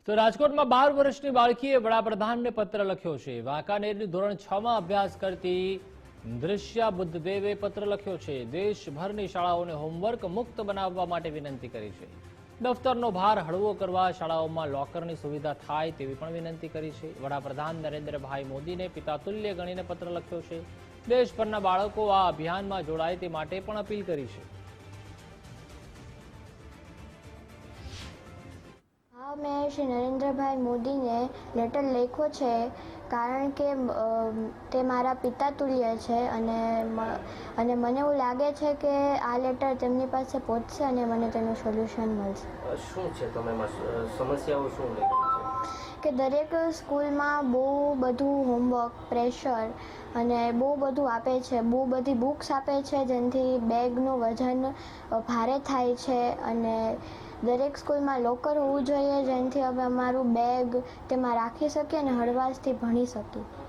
તો રાજકોટમાં 12 વર્ષની બાળકીએ વડાપ્રધાનને પત્ર લખ્યો છે। વાંકાનેરની ધોરણ 6 માં અભ્યાસ કરતી દૃશ્યા બુદ્ધદેવે પત્ર લખ્યો છે। દેશભરની શાળાઓને હોમવર્ક મુક્ત બનાવવા માટે વિનંતી કરી છે। દફતરનો ભાર હળવો કરવા શાળાઓમાં લોકરની સુવિધા થાય તેવી પણ વિનંતી કરી છે। વડાપ્રધાન નરેન્દ્રભાઈ મોદીને પિતાતુલ્ય ગણીને પત્ર લખ્યો છે। દેશભરના બાળકો આ અભિયાનમાં જોડાય તે માટે પણ અપીલ કરી છે। मैं श्री नरेंद्र भाई मोदी ने लेटर लख्यो है कारण के ते मारा पिता तुल्य है अने मने एवुं लागे छे के आ लेटर तेमनी पासे पहोंचशे अने मने तेनुं सोल्यूशन मळशे। शुं छे तमे समस्याओं शुं लई કે દરેક સ્કૂલમાં બહુ બધું હોમવર્ક પ્રેશર અને બહુ બધું આપે છે, બહુ બધી બુક્સ આપે છે જેનાથી બેગનું વજન ભારે થાય છે અને દરેક સ્કૂલમાં લોકર હોવું જોઈએ જેનાથી અમે અમારું બેગ તેમાં રાખી શકીએ અને હળવાશથી ભણી શકીએ।